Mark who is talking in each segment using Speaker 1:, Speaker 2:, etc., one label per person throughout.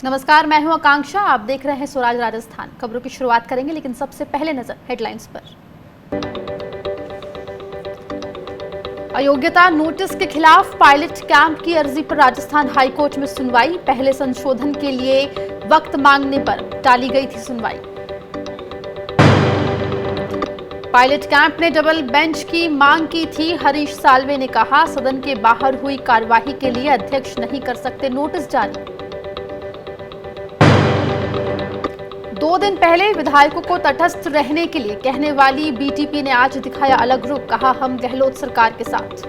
Speaker 1: नमस्कार, मैं हूं आकांक्षा। आप देख रहे हैं स्वराज राजस्थान। खबरों की शुरुआत करेंगे, लेकिन सबसे पहले नजर हेडलाइंस पर। अयोग्यता नोटिस के खिलाफ पायलट कैंप की अर्जी पर राजस्थान हाईकोर्ट में सुनवाई। पहले संशोधन के लिए वक्त मांगने पर टाली गई थी सुनवाई। पायलट कैंप ने डबल बेंच की मांग की थी। हरीश साल्वे ने कहा, सदन के बाहर हुई कार्यवाही के लिए अध्यक्ष नहीं कर सकते नोटिस जारी। 2 दिन पहले विधायकों को तटस्थ रहने के लिए कहने वाली बीटीपी ने आज दिखाया अलग रुख। कहा, हम गहलोत सरकार के साथ।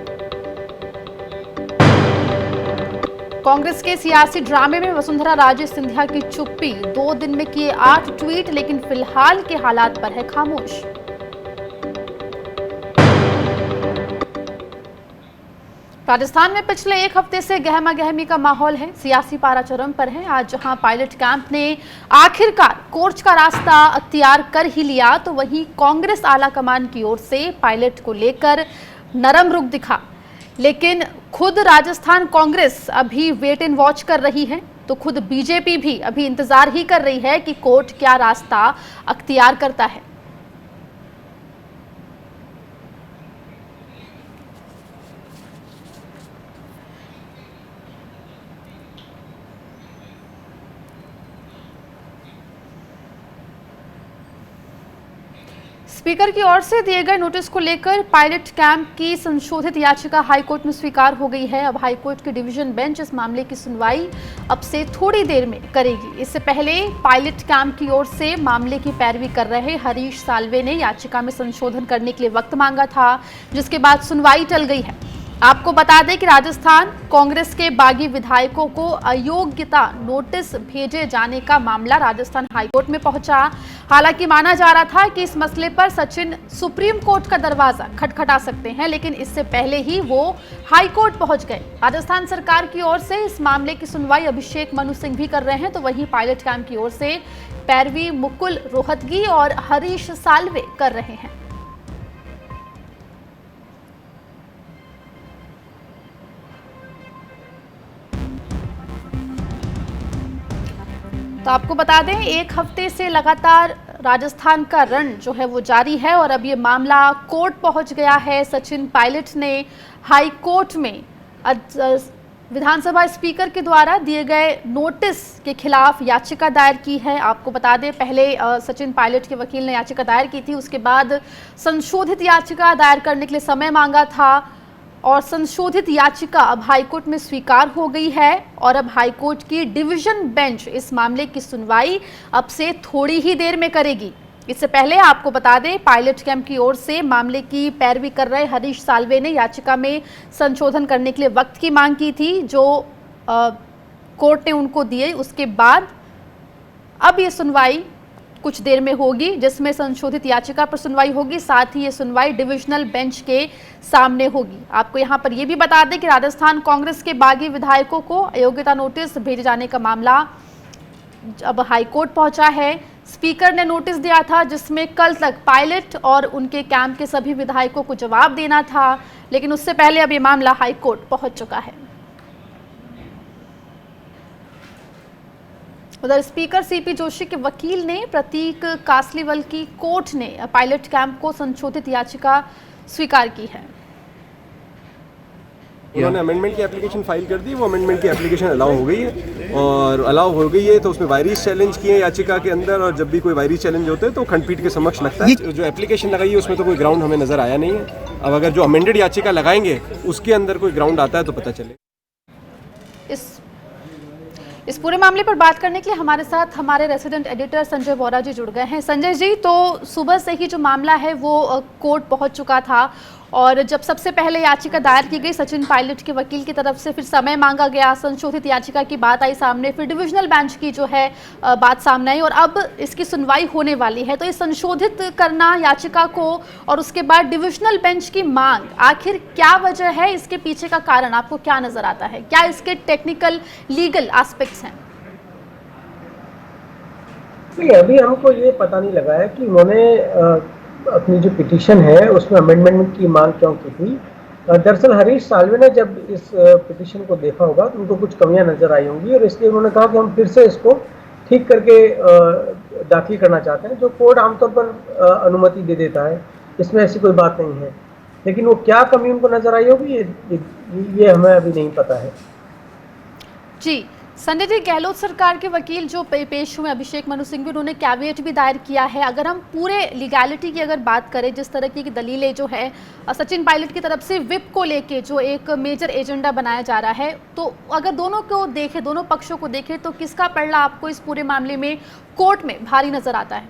Speaker 1: कांग्रेस के सियासी ड्रामे में वसुंधरा राजे सिंधिया की चुप्पी। 2 दिन में किए 8 ट्वीट, लेकिन फिलहाल के हालात पर है खामोश। राजस्थान में पिछले 1 हफ्ते से गहमा गहमी का माहौल है। सियासी पारा चरम पर है। आज जहां पायलट कैंप ने आखिरकार कोर्ट का रास्ता अख्तियार कर ही लिया, तो वहीं कांग्रेस आला कमान की ओर से पायलट को लेकर नरम रुख दिखा। लेकिन खुद राजस्थान कांग्रेस अभी वेट एंड वॉच कर रही है, तो खुद बीजेपी भी अभी इंतजार ही कर रही है कि कोर्ट क्या रास्ता अख्तियार करता है। स्पीकर की ओर से दिए गए नोटिस को लेकर पायलट कैंप की संशोधित याचिका हाईकोर्ट में स्वीकार हो गई है। अब हाईकोर्ट की डिवीजन बेंच इस मामले की सुनवाई अब से थोड़ी देर में करेगी। इससे पहले पायलट कैंप की ओर से मामले की पैरवी कर रहे हरीश साल्वे ने याचिका में संशोधन करने के लिए वक्त मांगा था, जिसके बाद सुनवाई टल गई है। आपको बता दें कि राजस्थान कांग्रेस के बागी विधायकों को अयोग्यता नोटिस भेजे जाने का मामला राजस्थान हाईकोर्ट में पहुंचा। हालांकि माना जा रहा था कि इस मसले पर सचिन सुप्रीम कोर्ट का दरवाजा खटखटा सकते हैं, लेकिन इससे पहले ही वो हाईकोर्ट पहुंच गए। राजस्थान सरकार की ओर से इस मामले की सुनवाई अभिषेक मनु सिंह भी कर रहे हैं, तो वहीं पायलट कैंप की ओर से पैरवी मुकुल रोहतगी और हरीश साल्वे कर रहे हैं। तो आपको बता दें, 1 हफ्ते से लगातार राजस्थान का रण जो है वो जारी है और अब ये मामला कोर्ट पहुंच गया है। सचिन पायलट ने हाई कोर्ट में विधानसभा स्पीकर के द्वारा दिए गए नोटिस के खिलाफ याचिका दायर की है। आपको बता दें, पहले सचिन पायलट के वकील ने याचिका दायर की थी, उसके बाद संशोधित याचिका दायर करने के लिए समय मांगा था और संशोधित याचिका अब हाईकोर्ट में स्वीकार हो गई है। और अब हाईकोर्ट की डिवीजन बेंच इस मामले की सुनवाई अब से थोड़ी ही देर में करेगी। इससे पहले आपको बता दें, पायलट कैंप की ओर से मामले की पैरवी कर रहे हरीश साल्वे ने याचिका में संशोधन करने के लिए वक्त की मांग की थी, जो कोर्ट ने उनको दिए। उसके बाद अब ये सुनवाई कुछ देर में होगी, जिसमें संशोधित याचिका पर सुनवाई होगी। साथ ही ये सुनवाई डिविजनल बेंच के सामने होगी। आपको यहां पर यह भी बता दें कि राजस्थान कांग्रेस के बागी विधायकों को अयोग्यता नोटिस भेजे जाने का मामला अब हाईकोर्ट पहुंचा है। स्पीकर ने नोटिस दिया था, जिसमें कल तक पायलट और उनके कैंप के सभी विधायकों को जवाब देना था, लेकिन उससे पहले अब ये मामला हाईकोर्ट पहुंच चुका है। उधर स्पीकर सीपी जोशी के वकील ने प्रतीक कासलीवल की कोर्ट ने पायलट कैंप को संशोधित याचिका स्वीकार की है।
Speaker 2: उन्होंने अमेंडमेंट की एप्लीकेशन फाइल कर दी। वो अमेंडमेंट की एप्लीकेशन अलाउ हो गई है और अलाउ हो गई है, तो उसमें वायरिस चैलेंज किए याचिका के अंदर, और जब भी कोई वायरिस चैलेंज होते हैं तो खंडपीठ के समक्ष लगता है। जो एप्लीकेशन लगाई है उसमें तो कोई ग्राउंड हमें नजर आया नहीं है। अब अगर जो अमेंडेड याचिका लगाएंगे उसके अंदर कोई ग्राउंड आता है तो पता चले।
Speaker 1: इस पूरे मामले पर बात करने के लिए हमारे साथ हमारे रेसिडेंट एडिटर संजय बोरा जी जुड़ गए हैं। संजय जी, तो सुबह से ही जो मामला है वो कोर्ट पहुंच चुका था, और जब सबसे पहले याचिका दायर की गई सचिन पायलट के वकील की तरफ से, फिर समय मांगा गया, संशोधित याचिका की बात आई सामने, फिर डिविजनल बेंच की जो है बात सामने आई, और अब इसकी सुनवाई होने वाली है। तो ये संशोधित करना याचिका को और उसके बाद डिविजनल बेंच की मांग, आखिर क्या वजह है, इसके पीछे का कारण आपको क्या नजर आता है? क्या इसके टेक्निकल लीगल एस्पेक्ट्स हैं?
Speaker 3: अभी हमको ये पता नहीं लगा है कि उन्होंने अपनी जो पिटीशन है उसमें अमेंडमेंट की मांग क्यों की थी। दरअसल हरीश साल्वे ने जब इस पिटीशन को देखा होगा तो उनको कुछ कमियां नजर आई होंगी और इसलिए उन्होंने कहा कि हम फिर से इसको ठीक करके दाखिल करना चाहते हैं, जो कोर्ट आमतौर पर अनुमति दे देता है, इसमें ऐसी कोई बात नहीं है। लेकिन वो क्या कमी उनको नजर आई होगी ये हमें अभी नहीं पता है।
Speaker 1: जी संजय जी, गहलोत सरकार के वकील जो पेश हुए अभिषेक मनु सिंघवी, उन्होंने कैविएट भी दायर किया है। अगर हम पूरे लीगैलिटी की अगर बात करें, जिस तरह की दलीलें जो है सचिन पायलट की तरफ से विप को लेके जो एक मेजर एजेंडा बनाया जा रहा है, तो अगर दोनों को देखें, दोनों पक्षों को देखें, तो किसका पलड़ा आपको इस पूरे मामले में कोर्ट में भारी नजर आता है?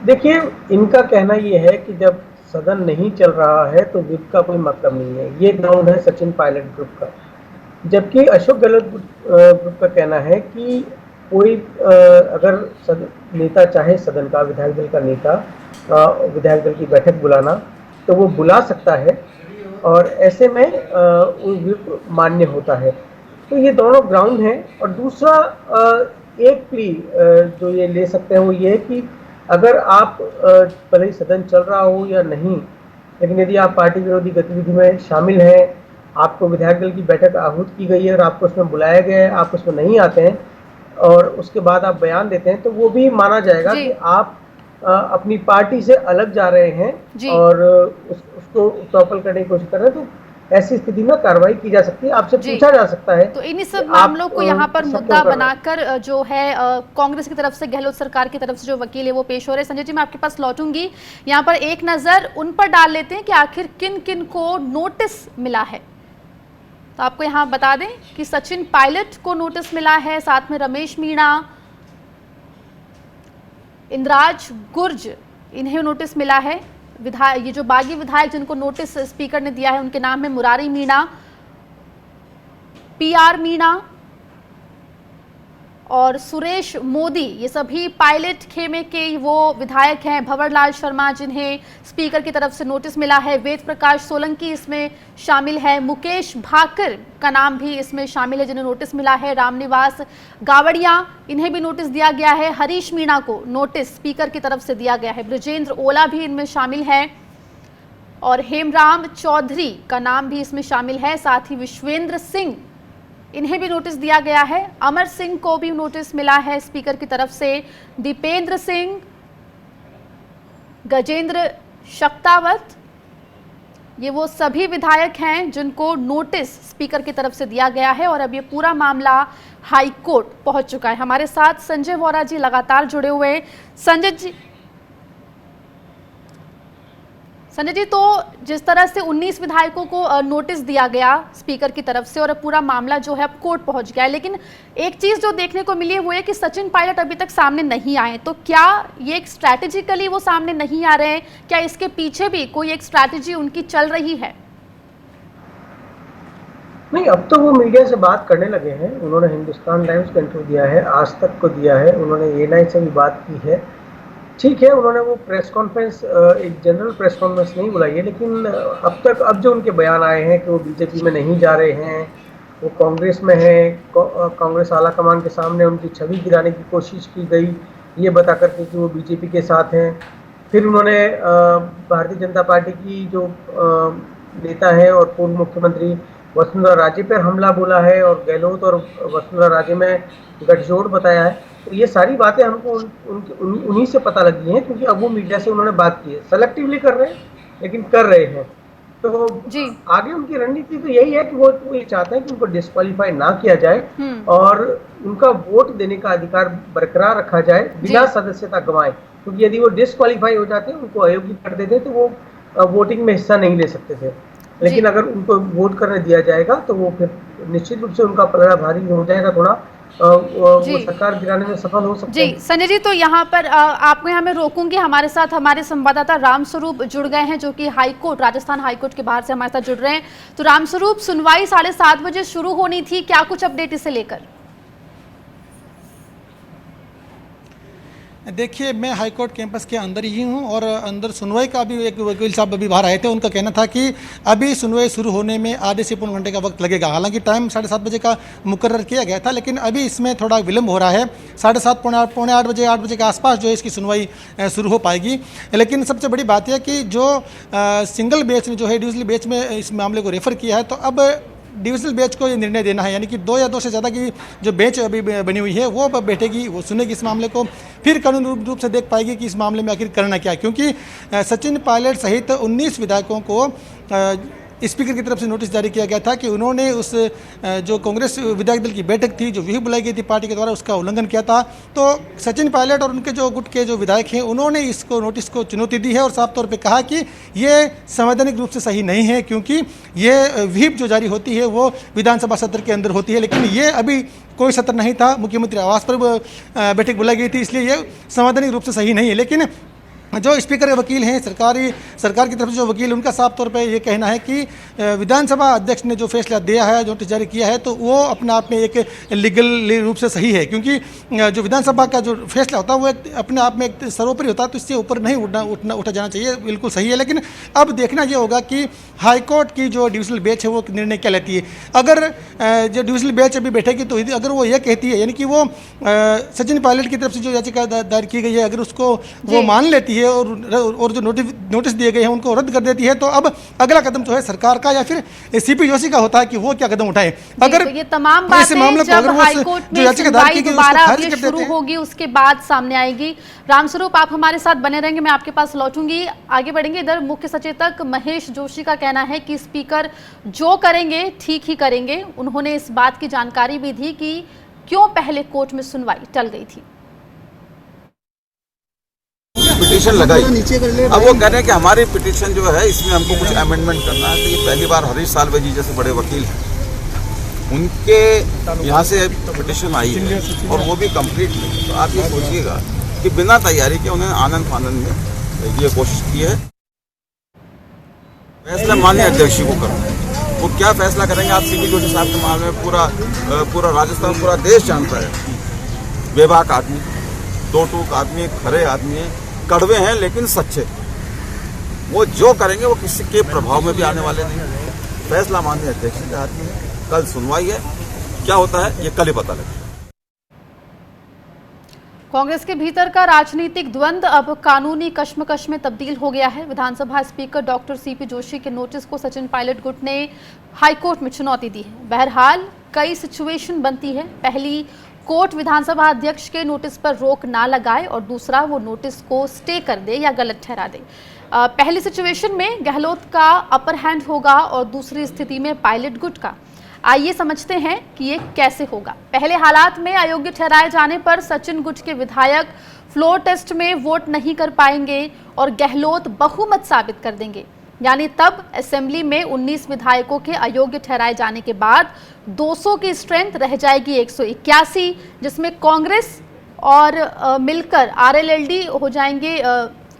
Speaker 3: देखिए, इनका कहना यह है कि जब सदन नहीं चल रहा है तो विप का कोई मतलब नहीं है। ये ग्राउंड है सचिन पायलट ग्रुप का। जबकि अशोक गहलोत ग्रुप का कहना है कि कोई अगर नेता चाहे सदन का, विधायक दल का नेता विधायक दल की बैठक बुलाना, तो वो बुला सकता है और ऐसे में वो विप मान्य होता है। तो ये दोनों ग्राउंड हैं। और दूसरा एक प्ली जो ये ले सकते हैं वो ये है कि अगर आप भले ही सदन चल रहा हो या नहीं, लेकिन यदि आप पार्टी विरोधी गतिविधि में शामिल हैं, आपको विधायक दल की बैठक आहूत की गई है और आपको उसमें बुलाया गया है, आप उसमें नहीं आते हैं और उसके बाद आप बयान देते हैं, तो वो भी माना जाएगा कि आप अपनी पार्टी से अलग जा रहे हैं और उसको टॉपल करने की कोशिश कर रहे हैं। तो ऐसी स्थिति में कार्रवाई की जा सकती है, आपसे पूछा जा सकता है।
Speaker 1: तो इन्हीं सब मामलों को यहाँ पर मुद्दा बनाकर जो है कांग्रेस की तरफ से, गहलोत सरकार की तरफ से जो वकील है वो पेश हो रहे हैं। संजय जी, मैं आपके पास लौटूंगी। यहाँ पर एक नजर उन पर डाल लेते हैं कि आखिर किन किन को नोटिस मिला है। तो आपको यहाँ बता दें कि सचिन पायलट को नोटिस मिला है, साथ में रमेश मीणा, इंद्राज गुर्ज, इन्हें नोटिस मिला है। विधायक, ये जो बागी विधायक जिनको नोटिस स्पीकर ने दिया है, उनके नाम है मुरारी मीणा, पीआर मीणा और सुरेश मोदी। ये सभी पायलट खेमे के वो विधायक हैं। भंवरलाल शर्मा, जिन्हें स्पीकर की तरफ से नोटिस मिला है। वेद प्रकाश सोलंकी इसमें शामिल है। मुकेश भाकर का नाम भी इसमें शामिल है, जिन्हें नोटिस मिला है। रामनिवास गावड़िया, इन्हें भी नोटिस दिया गया है। हरीश मीणा को नोटिस स्पीकर की तरफ से दिया गया है। ब्रजेंद्र ओला भी इनमें शामिल है और हेमराम चौधरी का नाम भी इसमें शामिल है। साथ ही विश्वेंद्र सिंह, इन्हें भी नोटिस दिया गया है। अमर सिंह को भी नोटिस मिला है स्पीकर की तरफ से। दीपेंद्र सिंह, गजेंद्र शक्तावत, ये वो सभी विधायक हैं जिनको नोटिस स्पीकर की तरफ से दिया गया है। और अब ये पूरा मामला हाई कोर्ट पहुंच चुका है। हमारे साथ संजय वोरा जी लगातार जुड़े हुए हैं। संजय जी, तो जिस तरह से 19 विधायकों को नोटिस दिया गया स्पीकर की तरफ से और अब पूरा मामला जो है अब कोर्ट पहुंच गया है, लेकिन एक चीज जो देखने को मिली है वो है कि सचिन पायलट अभी तक सामने नहीं आए। तो क्या ये एक स्ट्रैटेजिकली वो सामने नहीं आ रहे हैं? क्या इसके पीछे भी कोई एक स्ट्रैटेजी उनकी चल रही है?
Speaker 3: नहीं, अब तो वो मीडिया से बात करने लगे हैं। उन्होंने हिंदुस्तान टाइम्स को इंटरव्यू दिया है, आज तक को दिया है, उन्होंने एएनआई से भी बात की है। ठीक है, उन्होंने वो प्रेस कॉन्फ्रेंस, एक जनरल प्रेस कॉन्फ्रेंस नहीं बुलाई है, लेकिन अब जो उनके बयान आए हैं कि वो बीजेपी में नहीं जा रहे हैं, वो कांग्रेस में हैं, कांग्रेस आला कमान के सामने उनकी छवि गिराने की कोशिश की गई ये बता करके कि वो बीजेपी के साथ हैं। फिर उन्होंने भारतीय जनता पार्टी की जो नेता है और पूर्व मुख्यमंत्री वसुंधरा राजे पर हमला बोला है और गहलोत और वसुंधरा राजे में गठजोड़ बताया है। तो ये सारी बातें हमको उन्हीं से पता लगी हैं, क्योंकि अब वो मीडिया से उन्होंने बात की है। सेलेक्टिवली कर रहे हैं, लेकिन कर रहे हैं। तो आगे उनकी रणनीति तो यही है कि वो ये चाहते हैं कि उनको डिस्क्वालीफाई ना किया जाए और उनका वोट देने का अधिकार बरकरार रखा जाए बिना सदस्यता गंवाए। क्योंकि यदि वो डिस्क्वालीफाई हो जाते हैं, उनको अयोग्य कर देते, तो वो वोटिंग में हिस्सा नहीं ले सकते थे। लेकिन अगर उनको वोट करने दिया जाएगा तो वो फिर निश्चित रूप से उनका पलड़ा भारी हो जाएगा, थोड़ा वो सरकार गिराने में सफल हो सकते हैं।
Speaker 1: संजय जी, तो यहाँ पर आपको यहाँ मैं रोकूंगी। हमारे साथ हमारे संवाददाता रामस्वरूप जुड़ गए हैं, जो कि हाईकोर्ट, राजस्थान हाईकोर्ट के बाहर से हमारे साथ जुड़ रहे हैं। तो रामस्वरूप, सुनवाई 7:30 बजे शुरू होनी थी, क्या कुछ अपडेट इसे लेकर?
Speaker 4: देखिए, मैं हाई कोर्ट कैंपस के अंदर ही हूं और अंदर सुनवाई का भी एक वकील साहब अभी बाहर आए थे। उनका कहना था कि अभी सुनवाई शुरू होने में आधे से पौने घंटे का वक्त लगेगा। हालांकि टाइम 7:30 बजे का मुकर्रर किया गया था, लेकिन अभी इसमें थोड़ा विलम्ब हो रहा है। 7:30 पौने 8 बजे के आसपास जो है इसकी सुनवाई शुरू हो पाएगी। लेकिन सबसे बड़ी बात यह कि जो सिंगल बेंच ने जो है डिविजनल बेंच में इस मामले को रेफर किया है, तो अब डिविजनल बेंच को ये निर्णय देना है, यानी कि 2 या 2 से ज़्यादा की जो बेंच अभी बनी हुई है वो बैठेगी, वो सुनेगी इस मामले को, फिर कानूनी रूप से देख पाएगी कि इस मामले में आखिर करना क्या है। क्योंकि सचिन पायलट सहित 19 विधायकों को स्पीकर की तरफ से नोटिस जारी किया गया था कि उन्होंने उस जो कांग्रेस विधायक दल की बैठक थी जो व्यूह बुलाई गई थी पार्टी के द्वारा, उसका उल्लंघन किया था। तो सचिन पायलट और उनके जो गुट के जो विधायक हैं उन्होंने इसको नोटिस को चुनौती दी है और साफ तौर पे कहा कि ये संवैधानिक रूप से सही नहीं है, क्योंकि ये व्हीप जो जारी होती है वो विधानसभा सत्र के अंदर होती है। लेकिन ये अभी कोई सत्र नहीं था, मुख्यमंत्री आवास पर बैठक बुलाई गई थी, इसलिए ये संवैधानिक रूप से सही नहीं है। लेकिन जो स्पीकर के वकील हैं, सरकार की तरफ से जो वकील, उनका साफ तौर पे ये कहना है कि विधानसभा अध्यक्ष ने जो फैसला दिया है, जो नोटिस जारी किया है, तो वो अपने आप में एक लीगल रूप से सही है। क्योंकि जो विधानसभा का जो फैसला होता है वो अपने आप में एक सर्वोपरि होता है, तो इससे ऊपर नहीं उठा जाना चाहिए, बिल्कुल सही है। लेकिन अब देखना ये होगा कि हाईकोर्ट की जो डिविजनल बेंच है वो निर्णय क्या लेती है। अगर जो डिविजनल बेंच अभी बैठेगी तो अगर वो ये कहती है, यानी कि वो सचिन पायलट की तरफ से जो याचिका दायर की गई है, अगर उसको वो मान लेती है और जो नोटिस दिए गए हैं उनको रद्द कर देती है, तो अब अगला कदम जो है सरकार का या फिर सीपी जोशी का होता है कि वो क्या कदम उठाए। अगर
Speaker 1: तो ये तमाम बातें जब हाईकोर्ट में सुनवाई दोबारा शुरू होगी उसके बाद सामने आएगी। रामस्वरूप, आप हमारे साथ बने रहेंगे, मैं आपके पास लौटूंगी, आगे बढ़ेंगे। इधर मुख्य सचेतक महेश जोशी का कहना है कि स्पीकर जो करेंगे ठीक ही करेंगे। उन्होंने इस बात की जानकारी भी दी कि क्यों पहले कोर्ट में सुनवाई टल गई थी।
Speaker 5: पिटीशन लगाई, अब वो कह रहे हैं कि हमारी पिटीशन जो है इसमें हमको कुछ अमेंडमेंट करना है। तो ये पहली बार हरीश साल्वे जी जैसे बड़े वकील हैं, उनके यहाँ से पिटीशन आई है और वो भी कंप्लीट नहीं। तो आप ये सोचिएगा कि बिना तैयारी के उन्होंने आनंद फानंद में ये कोशिश की है। फैसला माननीय अध्यक्ष जी को करना है, वो क्या फैसला करेंगे। आप सीपी जोशी साहब के मामले में पूरा राजस्थान, पूरा देश जानता है। बेबाक आदमी, दो टूक आदमी, खरे आदमी है, कड़वे हैं लेकिन सच्चे। वो जो करेंगे वो किसी के प्रभाव में भी आने वाले नहीं। फैसला माननीय अध्यक्ष के हाथ में है, कल सुनवाई है, क्या होता है ये कल ही पता लगेगा।
Speaker 1: कांग्रेस के भीतर का राजनीतिक द्वंद्व अब कानूनी कश्मकश में तब्दील हो गया है। विधानसभा स्पीकर डॉक्टर सीपी जोशी के नोटिस को सचिन पायलट गुट ने हाईकोर्ट में चुनौती दी है। बहरहाल कई सिचुएशन बनती है। पहली, कोर्ट विधानसभा अध्यक्ष के नोटिस पर रोक ना लगाए और दूसरा, वो नोटिस को स्टे कर दे या गलत ठहरा दे। पहली सिचुएशन में गहलोत का अपर हैंड होगा और दूसरी स्थिति में पायलट गुट का। आइए समझते हैं कि ये कैसे होगा। पहले हालात में अयोग्य ठहराए जाने पर सचिन गुट के विधायक फ्लोर टेस्ट में वोट नहीं कर पाएंगे और गहलोत बहुमत साबित कर देंगे। यानी तब असेंबली में 19 विधायकों के अयोग्य ठहराए जाने के बाद 200 की स्ट्रेंथ रह जाएगी 181, जिसमें कांग्रेस और मिलकर आरएलएलडी हो जाएंगे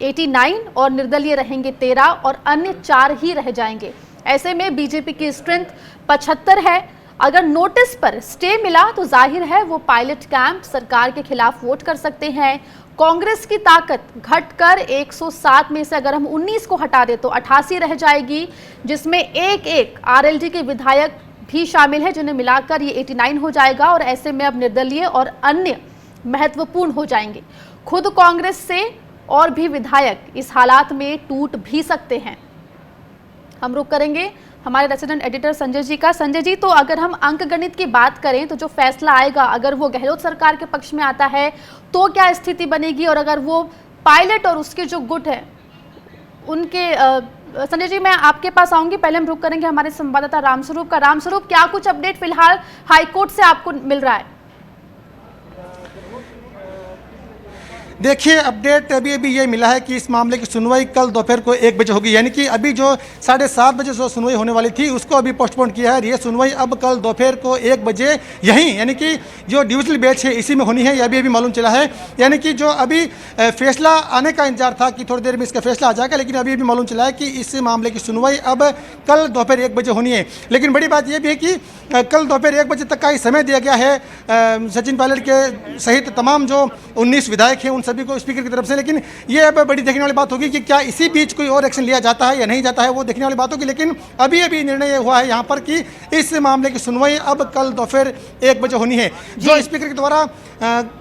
Speaker 1: 89 और निर्दलीय रहेंगे 13 और अन्य 4 ही रह जाएंगे। ऐसे में बीजेपी की स्ट्रेंथ 75 है। अगर नोटिस पर स्टे मिला तो जाहिर है वो पायलट कैंप सरकार के खिलाफ वोट कर सकते हैं। कांग्रेस की ताकत घटकर 107 में से अगर हम 19 को हटा दे तो 88 रह जाएगी, जिसमें एक आरएलडी के विधायक भी शामिल है, जिन्हें मिलाकर ये 89 हो जाएगा। और ऐसे में अब निर्दलीय और अन्य महत्वपूर्ण हो जाएंगे। खुद कांग्रेस से और भी विधायक इस हालात में टूट भी सकते हैं। हम रुक करेंगे हमारे रेसिडेंट एडिटर संजय जी का। संजय जी, तो अगर हम अंकगणित की बात करें तो जो फैसला आएगा, अगर वो गहलोत सरकार के पक्ष में आता है तो क्या स्थिति बनेगी, और अगर वो पायलट और उसके जो गुट है उनके संजय जी, मैं आपके पास आऊंगी। पहले हम रुक करेंगे हमारे संवाददाता रामस्वरूप का। रामस्वरूप, क्या कुछ अपडेट फिलहाल हाईकोर्ट से आपको मिल रहा है?
Speaker 4: देखिए, अपडेट अभी ये मिला है कि इस मामले की सुनवाई कल दोपहर को 1 बजे होगी। यानी कि अभी जो 7:30 बजे जो सुनवाई होने वाली थी उसको अभी पोस्टपोन किया है। ये सुनवाई अब कल दोपहर को 1 बजे यहीं, यानी कि जो डिविजनल बेंच है इसी में होनी है। यह अभी मालूम चला है। यानी कि जो अभी फैसला आने का इंतजार था कि थोड़ी देर में इसका फैसला आ जाएगा, लेकिन अभी मालूम चला है कि इस मामले की सुनवाई अब कल दोपहर 1 बजे होनी है। लेकिन बड़ी बात यह भी है कि कल दोपहर 1 बजे तक का ही समय दिया गया है। सचिन पायलट के सहित तमाम जो 19 विधायक हैं उन सभी को स्पीकर की तरफ से। लेकिन ये अब बड़ी देखने वाली बात होगी कि क्या इसी बीच कोई और एक्शन लिया जाता है या नहीं जाता है, वो देखने वाली बात होगी। लेकिन अभी अभी निर्णय हुआ है यहाँ पर कि इस मामले की सुनवाई अब कल दोपहर 1 बजे होनी है। जो स्पीकर के द्वारा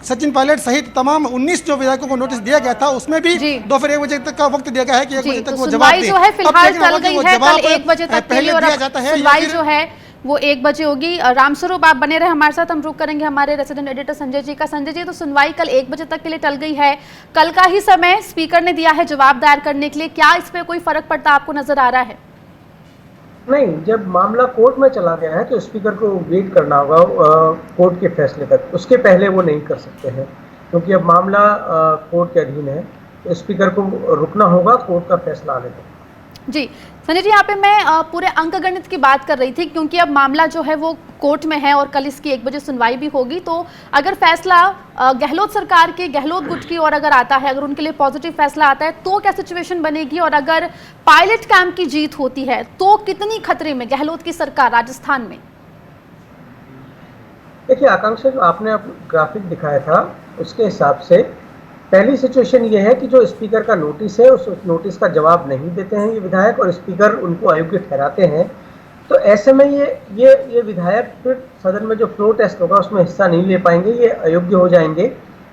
Speaker 4: सचिन पायलट सहित तमाम 19 जो विधायकों को नोटिस दिया गया था, उसमें भी दोपहर 1 बजे तक का वक्त दिया गया है कि 1 बजे तक वो जवाब दें।
Speaker 1: जो है फिलहाल चल गई है कल 1 बजे तक के लिए, और सुनवाई जो है वो 1 बजे होगी। रामस्वरूप, आप बने रहे हमारे साथ, हम रुक करेंगे हमारे रेसिडेंट एडिटर संजय जी का। संजय जी, तो सुनवाई कल 1 बजे तक के लिए टल गई है, कल का ही समय स्पीकर ने दिया है जवाब दायर करने के लिए, क्या इस पे कोई फर्क पड़ता आपको नजर आ रहा है?
Speaker 3: नहीं, जब मामला कोर्ट में चला गया है तो स्पीकर को वेट करना होगा कोर्ट के फैसले तक, उसके पहले वो नहीं कर सकते हैं, क्योंकि अब मामला कोर्ट के अधीन है, तो स्पीकर को रुकना होगा कोर्ट का फैसला आने तक।
Speaker 1: जी संजय जी, यहाँ पे मैं पूरे अंकगणित की बात कर रही थी, क्योंकि अब मामला जो है वो कोर्ट में है और कल इसकी 1 बजे सुनवाई भी होगी। तो अगर फैसला गहलोत सरकार के, गहलोत गुट की ओर अगर आता है, अगर उनके लिए पॉजिटिव फैसला आता है, तो क्या सिचुएशन बनेगी? और अगर पायलट कैंप की जीत होती है तो कितनी खतरे में गहलोत की सरकार राजस्थान में?
Speaker 3: देखिए आकांक्षा, जो आपने ग्राफिक दिखाया था उसके हिसाब से पहली सिचुएशन ये है कि जो स्पीकर का नोटिस है उस नोटिस का जवाब नहीं देते हैं ये विधायक, और स्पीकर उनको अयोग्य ठहराते हैं, तो ऐसे में ये विधायक फिर सदन में जो फ्लोर टेस्ट होगा उसमें हिस्सा नहीं ले पाएंगे, ये अयोग्य हो जाएंगे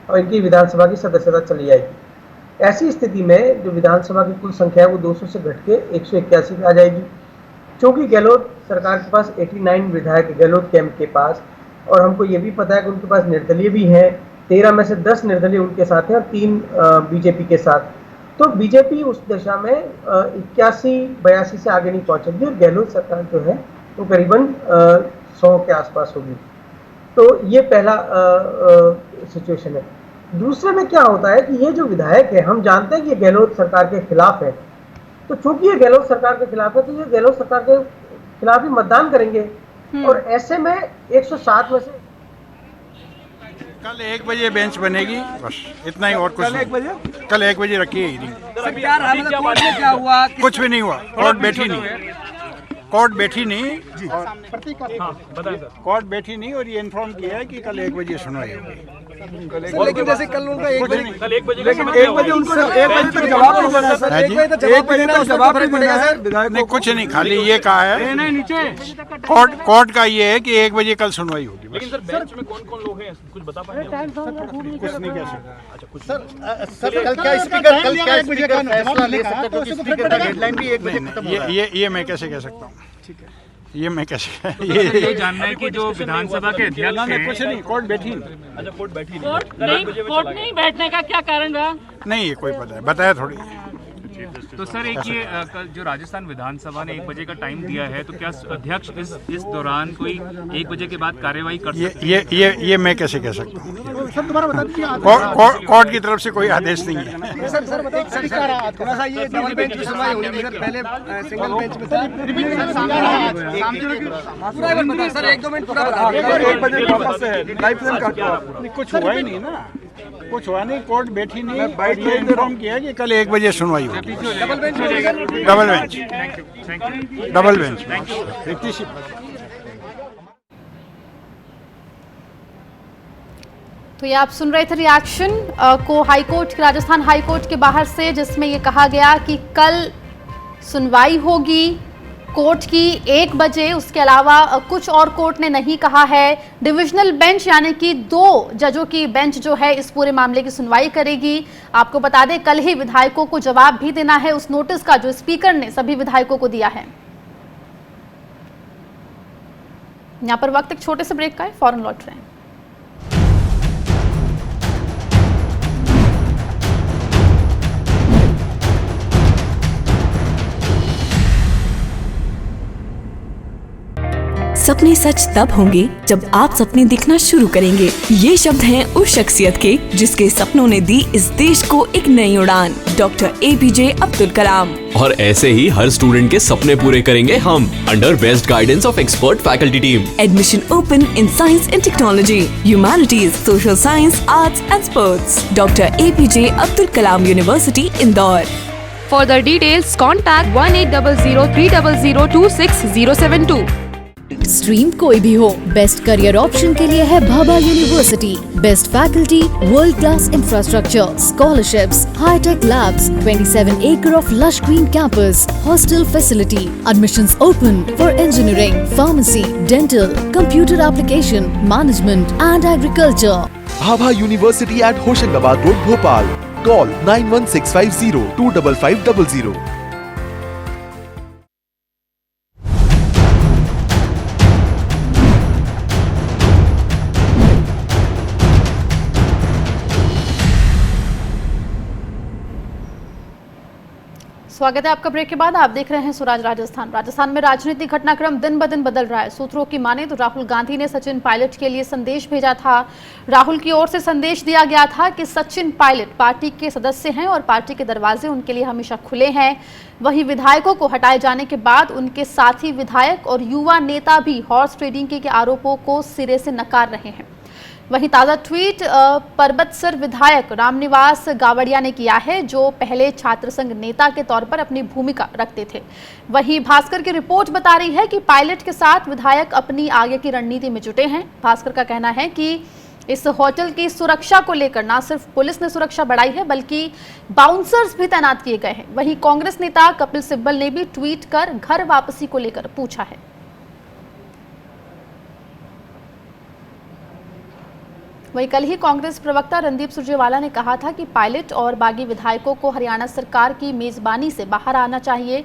Speaker 3: और इनकी विधानसभा की सदस्यता चली जाएगी। ऐसी स्थिति में जो विधानसभा की कुल संख्या है वो 200 से घट के 181 पे आ जाएगी। चूँकि गहलोत सरकार के पास 89 विधायक गहलोत कैंप के पास, और हमको ये भी पता है कि उनके पास निर्दलीय भी हैं, 13 में से 10 निर्दलीय उनके साथ हैं और 3 बीजेपी के साथ। तो बीजेपी उस दिशा में 81-82 से आगे नहीं पहुंचेगी, और गहलोत सरकार जो है वो करीबन 100 के आसपास होगी। तो ये पहला सिचुएशन है। दूसरे में क्या होता है कि ये जो विधायक है, हम जानते हैं कि ये गहलोत सरकार के खिलाफ है, तो चूंकि ये गहलोत सरकार के खिलाफ है तो ये गहलोत सरकार के खिलाफ ही मतदान करेंगे, और ऐसे में 107 में से
Speaker 6: कल 1 बजे बेंच बनेगी, बस इतना ही, और कुछ कल 1 बजे कल 1 बजे रखी है हीरिंग।
Speaker 7: क्या हुआ?
Speaker 6: कुछ भी नहीं हुआ, कोर्ट बैठी नहीं, कोर्ट बैठी नहीं, कोर्ट बैठी नहीं, और ये इन्फॉर्म किया है कि कल 1 बजे सुनवाई होगी।
Speaker 7: लेकिन जैसे कल उनका 1 बजे
Speaker 6: कल 1 बजे
Speaker 7: लेकिन 1 बजे उनको 1 बजे तक जवाब नहीं देना सर, 1 बजे तक जवाब नहीं देना सर विधायक
Speaker 6: नहीं, कुछ नहीं, खाली ये कहा है कोर्ट का ये है कि 1 बजे कल सुनवाई होगी।
Speaker 8: लेकिन सर बेंच में कौन-कौन लोग हैं कुछ बता पाएंगे?
Speaker 6: कुछ नहीं कह सकता।
Speaker 8: अच्छा कुछ
Speaker 7: सर कल क्या स्पीकर फैसला ले सकता है, क्योंकि स्पीकर का डेडलाइन भी 1 बजे खत्म हो रहा है।
Speaker 6: ये मैं कैसे कह सकता हूँ? ठीक है, ये मैं कैसे
Speaker 8: ये जानना है कि जो विधानसभा के अध्यक्ष हैं,
Speaker 6: कुछ नहीं, कोर्ट बैठी नहीं।
Speaker 8: अच्छा कोर्ट बैठी नहीं,
Speaker 9: कोर्ट नहीं बैठने का क्या कारण रहा?
Speaker 6: नहीं, ये कोई पता है, बताया थोड़ी।
Speaker 8: तो सर एक ये कल जो राजस्थान विधानसभा ने 1 बजे का टाइम दिया है, तो क्या अध्यक्ष इस दौरान कोई 1 बजे के बाद कार्यवाही कर सकते हैं?
Speaker 6: ये मैं कैसे कह सकता हूँ?
Speaker 7: सर दोबारा बता दीजिए,
Speaker 6: कोर्ट की तरफ से कोई आदेश नहीं है।
Speaker 7: सर बताइए थोड़ा सा, ये डबल बेंच की सुनवाई होगी सर, पहले सिंगल बेंच में सर सर 1-2 मिनट पूरा बता दीजिए।
Speaker 6: 1 बजे वापस है, लाइफ लाइन काटो, कुछ हुआ ही नहीं ना, कुछ हुआ नहीं, कोर्ट बैठी नहीं, ये इन्फॉर्म किया कि कल 1 बजे सुनवाई होगी।
Speaker 7: Double bench
Speaker 6: double bench.
Speaker 1: तो ये आप सुन रहे थे रिएक्शन को हाईकोर्ट, राजस्थान हाईकोर्ट के बाहर से, जिसमें ये कहा गया कि कल सुनवाई होगी कोर्ट की 1 बजे। उसके अलावा कुछ और कोर्ट ने नहीं कहा है। डिविजनल बेंच यानी कि 2 जजों की बेंच जो है इस पूरे मामले की सुनवाई करेगी। आपको बता दें कल ही विधायकों को जवाब भी देना है उस नोटिस का जो स्पीकर ने सभी विधायकों को दिया है। यहाँ पर वक्त एक छोटे से ब्रेक का है, फौरन लौट रहे हैं।
Speaker 10: सपने सच तब होंगे जब आप सपने दिखना शुरू करेंगे। ये शब्द हैं उस शख्सियत के जिसके सपनों ने दी इस देश को एक नई उड़ान, डॉक्टर APJ अब्दुल कलाम।
Speaker 11: और ऐसे ही हर स्टूडेंट के सपने पूरे करेंगे हम, under best guidance of expert faculty team.
Speaker 10: Admission open in science and technology, humanities, social science, arts and sports. Doctor APJ Abdul Kalam university, Indore.
Speaker 12: For the details, contact 1800 300 26072.
Speaker 10: Stream कोई भी हो, बेस्ट करियर ऑप्शन के लिए है Bhabha university. Best faculty, world class infrastructure, scholarships, high tech labs, 27 acre of lush green campus, hostel facility, admissions open for engineering, pharmacy, dental, computer application, management and agriculture.
Speaker 12: Bhabha university at Hoshangabad road Bhopal. Call 9165025500।
Speaker 1: स्वागत है आपका break के बाद। आप देख रहे हैं स्वराज राजस्थान। राजस्थान में राजनीतिक घटनाक्रम दिन ब दिन बदल रहा है। सूत्रों की माने तो राहुल गांधी ने सचिन पायलट के लिए संदेश भेजा था। राहुल की ओर से संदेश दिया गया था कि सचिन पायलट पार्टी के सदस्य हैं और पार्टी के दरवाजे उनके लिए हमेशा खुले हैं। वहीं विधायकों को हटाए जाने के बाद उनके साथी विधायक और युवा नेता भी हॉर्स ट्रेडिंग के आरोपों को सिरे से नकार रहे हैं। वहीं ताज़ा ट्वीट परबतसर विधायक रामनिवास गावड़िया ने किया है, जो पहले छात्र संघ नेता के तौर पर अपनी भूमिका रखते थे। वहीं भास्कर की रिपोर्ट बता रही है कि पायलट के साथ विधायक अपनी आगे की रणनीति में जुटे हैं। भास्कर का कहना है कि इस होटल की सुरक्षा को लेकर न सिर्फ पुलिस ने सुरक्षा बढ़ाई है, बल्कि बाउंसर्स भी तैनात किए गए हैं। वहीं कांग्रेस नेता कपिल सिब्बल ने भी ट्वीट कर घर वापसी को लेकर पूछा है। वहीं कल ही कांग्रेस प्रवक्ता रणदीप सुरजेवाला ने कहा था कि पायलट और बागी विधायकों को हरियाणा सरकार की मेजबानी से बाहर आना चाहिए।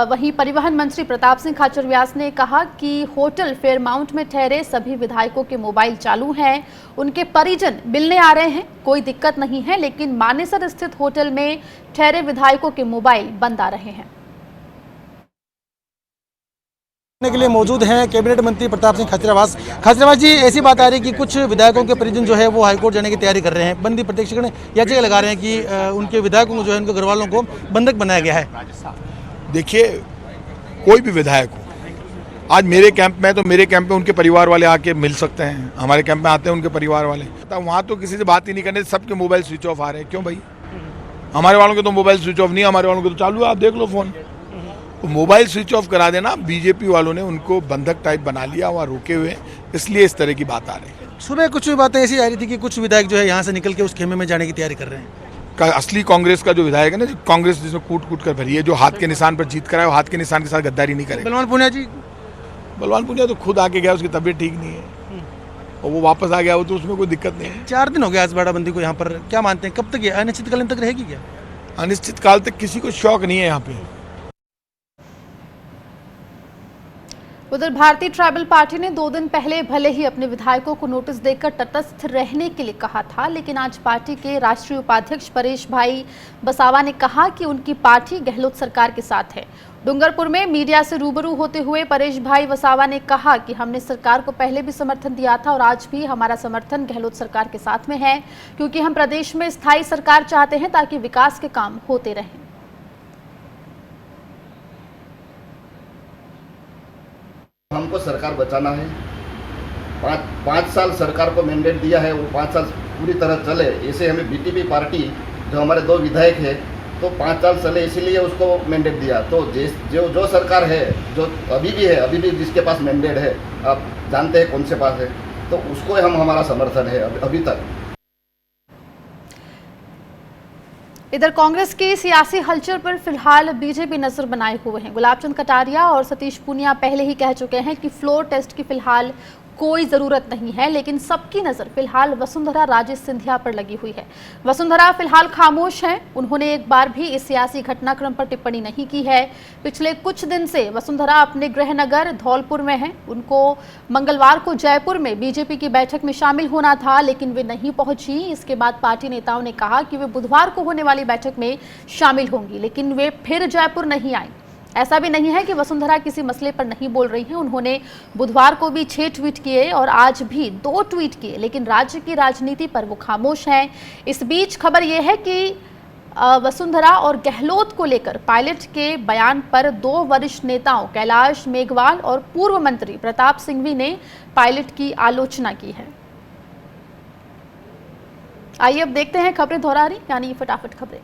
Speaker 1: वहीं परिवहन मंत्री प्रताप सिंह खाचरियावास ने कहा कि होटल फेयरमाउंट में ठहरे सभी विधायकों के मोबाइल चालू हैं, उनके परिजन मिलने आ रहे हैं, कोई दिक्कत नहीं है, लेकिन मानेसर स्थित होटल में ठहरे विधायकों के मोबाइल बंद आ रहे हैं।
Speaker 4: के लिए मौजूद हैं कैबिनेट मंत्री प्रताप सिंह खाचरियावास। खाचरियावास जी, ऐसी बात आ रही है कि कुछ विधायकों के परिजन जो है वो हाईकोर्ट जाने की तैयारी कर रहे हैं, बंदी प्रत्यक्षीकरण याचिका लगा रहे हैं कि उनके विधायकों को जो है उनके घर वालों को बंधक बनाया गया है।
Speaker 13: देखिए, कोई भी विधायक हो, आज मेरे कैंप में तो मेरे कैंप में उनके परिवार वाले आके मिल सकते हैं, हमारे कैंप में आते हैं उनके परिवार वाले। वहाँ तो किसी से बात ही नहीं करने, सबके मोबाइल स्विच ऑफ आ रहे हैं। क्यों भाई? हमारे वालों के तो मोबाइल स्विच ऑफ नहीं, हमारे वालों के तो चालू है, आप देख लो फोन। मोबाइल स्विच ऑफ करा देना, बीजेपी वालों ने उनको बंधक टाइप बना लिया, वहाँ रुके हुए, इसलिए इस तरह की बात आ रही है।
Speaker 4: सुबह कुछ बातें ऐसी आ रही थी कि कुछ विधायक जो है यहाँ से निकल के उस खेमे में जाने की तैयारी कर रहे हैं।
Speaker 13: असली कांग्रेस का जो विधायक है ना, जो कांग्रेस जिसमें कूट कूट कर भरी है, जो हाथ के निशान पर जीत कर आया, वो हाथ के निशान के साथ गद्दारी नहीं करेगा।
Speaker 4: बलवान पूनिया जी,
Speaker 13: बलवान पूनिया तो खुद आके गया, उसकी तबीयत ठीक नहीं है और वो वापस आ गया, वो तो उसमें कोई दिक्कत नहीं है।
Speaker 4: 4 दिन हो गया आज बाड़ाबंदी को यहाँ पर, क्या मानते हैं कब तक ये अनिश्चितकालीन तक रहेगी क्या?
Speaker 13: अनिश्चितकाल तक किसी को शौक नहीं है यहाँ पे।
Speaker 1: उधर भारतीय ट्राइबल पार्टी ने 2 दिन पहले भले ही अपने विधायकों को नोटिस देकर तटस्थ रहने के लिए कहा था, लेकिन आज पार्टी के राष्ट्रीय उपाध्यक्ष परेश भाई बसावा ने कहा कि उनकी पार्टी गहलोत सरकार के साथ है। डूंगरपुर में मीडिया से रूबरू होते हुए परेश भाई वसावा ने कहा कि हमने सरकार को पहले भी समर्थन दिया था और आज भी हमारा समर्थन गहलोत सरकार के साथ में है, क्योंकि हम प्रदेश में स्थायी सरकार चाहते हैं ताकि विकास के काम होते रहें।
Speaker 7: हमको सरकार बचाना है। 5 साल सरकार को मैंडेट दिया है, वो 5 साल पूरी तरह चले। ऐसे हमें बीटीपी पार्टी जो हमारे 2 विधायक है तो 5 साल चले, इसीलिए उसको मैंडेट दिया। तो जो सरकार है, जो अभी भी जिसके पास मैंडेट है, आप जानते हैं कौन से पास है, तो उसको हम हमारा समर्थन है अभी तक।
Speaker 1: इधर कांग्रेस की सियासी हलचल पर फिलहाल बीजेपी नजर बनाए हुए हैं। गुलाबचंद कटारिया और सतीश पूनिया पहले ही कह चुके हैं कि फ्लोर टेस्ट की फिलहाल कोई ज़रूरत नहीं है, लेकिन सबकी नज़र फिलहाल वसुंधरा राजे सिंधिया पर लगी हुई है। वसुंधरा फिलहाल खामोश हैं, उन्होंने एक बार भी इस सियासी घटनाक्रम पर टिप्पणी नहीं की है। पिछले कुछ दिन से वसुंधरा अपने गृह नगर धौलपुर में हैं। उनको मंगलवार को जयपुर में बीजेपी की बैठक में शामिल होना था, लेकिन वे नहीं पहुंची। इसके बाद पार्टी नेताओं ने कहा कि वे बुधवार को होने वाली बैठक में शामिल होंगी, लेकिन वे फिर जयपुर नहीं आई। ऐसा भी नहीं है कि वसुंधरा किसी मसले पर नहीं बोल रही हैं। उन्होंने बुधवार को भी 6 ट्वीट किए और आज भी 2 ट्वीट किए, लेकिन राज्य की राजनीति पर वो खामोश हैं। इस बीच खबर यह है कि वसुंधरा और गहलोत को लेकर पायलट के बयान पर 2 वरिष्ठ नेताओं कैलाश मेघवाल और पूर्व मंत्री प्रताप सिंघवी ने पायलट की आलोचना की है। आइए अब देखते हैं खबरें दोहरारी, यानी फटाफट खबरें।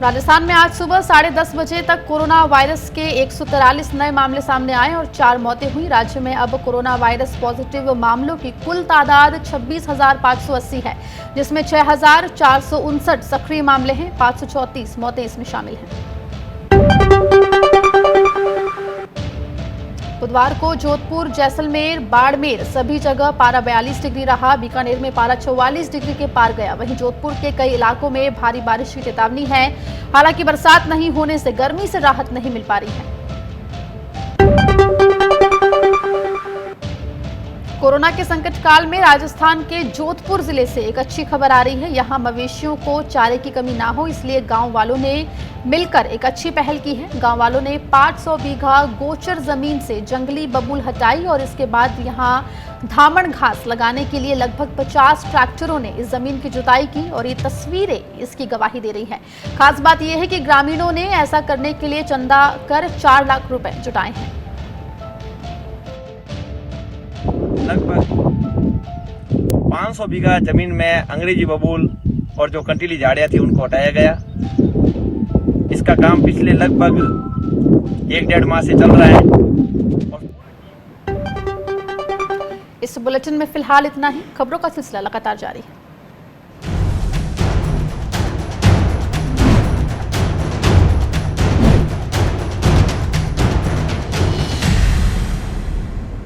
Speaker 1: राजस्थान में आज सुबह 10:30 बजे तक कोरोना वायरस के 143 नए मामले सामने आए और 4 मौतें हुई। राज्य में अब कोरोना वायरस पॉजिटिव मामलों की कुल तादाद 26,580 है, जिसमें 6,459 सक्रिय मामले हैं। 534 मौतें इसमें शामिल हैं। बुधवार को जोधपुर, जैसलमेर, बाड़मेर सभी जगह पारा 42 डिग्री रहा। बीकानेर में पारा 44 डिग्री के पार गया। वहीं जोधपुर के कई इलाकों में भारी बारिश की चेतावनी है। हालांकि बरसात नहीं होने से गर्मी से राहत नहीं मिल पा रही है। कोरोना के संकट काल में राजस्थान के जोधपुर जिले से एक अच्छी खबर आ रही है। यहां मवेशियों को चारे की कमी ना हो, इसलिए गांव वालों ने मिलकर एक अच्छी पहल की है। गांव वालों ने 500 बीघा गोचर जमीन से जंगली बबूल हटाई और इसके बाद यहां धामण घास लगाने के लिए लगभग 50 ट्रैक्टरों ने इस जमीन की जुताई की और ये तस्वीरें इसकी गवाही दे रही है। खास बात यह है कि ग्रामीणों ने ऐसा करने के लिए चंदा कर 4 लाख रुपए जुटाए हैं।
Speaker 14: लगभग 500 बीघा जमीन में अंग्रेजी बबूल और जो कंटीली झाड़ियां थी उनको हटाया गया। इसका काम पिछले लगभग 1-1.5 माह से चल रहा है।
Speaker 1: इस बुलेटिन में फिलहाल इतना ही। खबरों का सिलसिला लगातार जारी है।